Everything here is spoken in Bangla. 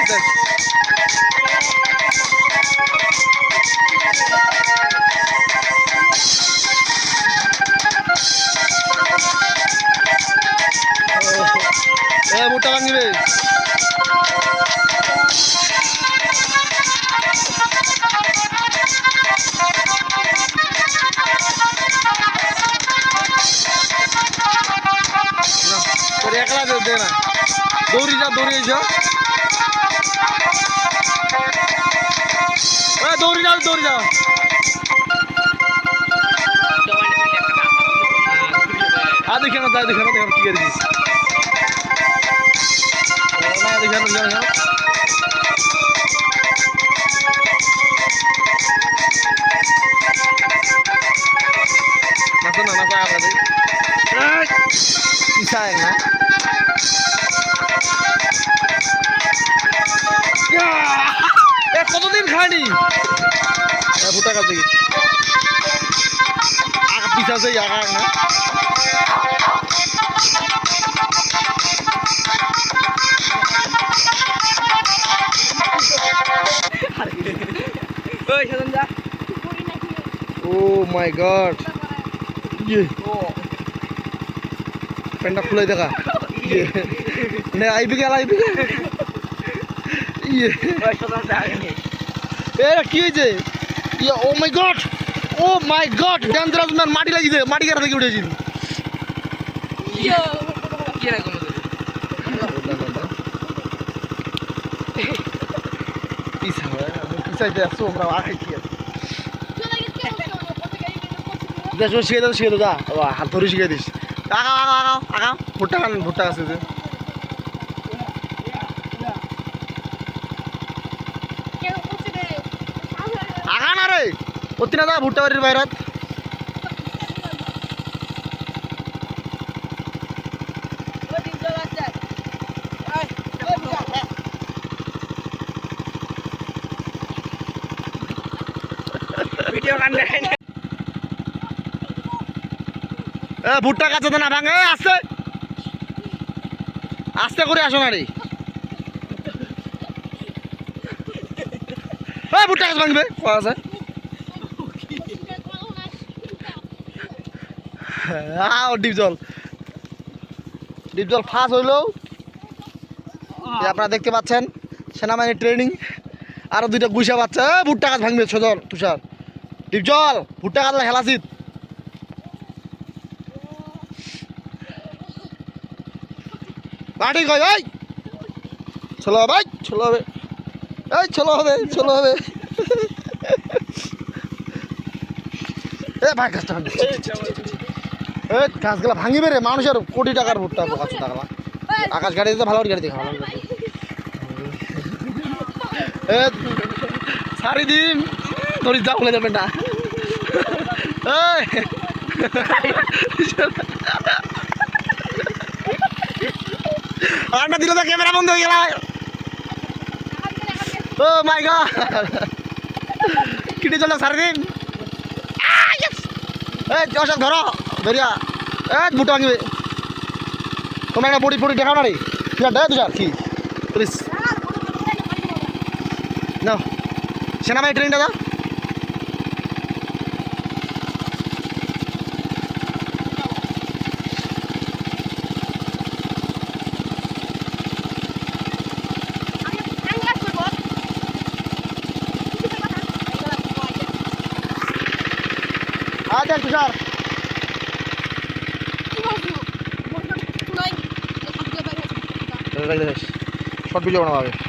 দেখ ভুট্টা ভাঙিবে একলা দে না দৌড়ি যা দৌড়ি যা দৌড়ি যাও দৌড়ি যাও দেখে না দেখে না দেখো কি করেছিস দেখে না কতদিন খায়নি ভুট্টা কাটতে গেছি আগা পিছা আছে আগা না ও মাই গড ইয়ে প্যান্টটা খুলে দেখা ইয়ে নে আইবি গেল আইবি ইয়ে এরা কি হয়েছে ইয়ে ও মাই গড ডেঞ্জারাস ম্যান মাটি লাগিছে মাটি কাটা থেকে উঠেছি পিছাইতে আসছো আমরা আগে কি আছে শিখে দাও যা হাত ধরে শিখে দিস আগাও ভুট্টা আছে যে আগা না রে অতি না যা ভুট্টা বাড়ির বাইরাত ভুট্টা কাছে না ভাঙে আস্তে আস্তে করে আসো না রে ভুট্টা গাছ ভাঙবে আছে ডিপ জল ফাঁস হইলেও আপনারা দেখতে পাচ্ছেন সেনাবাহিনীর ট্রেনিং আরো দুইটা গুইসা বাচ্চা ভুট্টা গাছ ভাঙবে সজল তুষার ডিপ জল ভুট্টা গাছ হেলাচিত মাটি কয় ভাই ছোলো ভাই ছোলো হবে এই ছোলো হবে এ ভাই গাছটা গাছগুলা ভাঙিবে রে মানুষের কোটি টাকার ভুট্টা গাছ টাকা আকাশ গাড়ি দিতে ভালো গাড়ি দেখা সারি দিন ধরি যা বলে যাবেন না আন্না দিল তো ক্যামেরা বন্ধ হয়ে গেল ও মাই গড কিটে চলো সারাদিন অশোক ধরো ধরিয়া ভুট্টা ভাঙিবে তোমরা একটা বড়ি দেখা না রে তুষার কি প্লিজ না সেনাবাহিনী ট্রেনটা দাও দেখ তুষার শর্ট ভিডিও বানাবো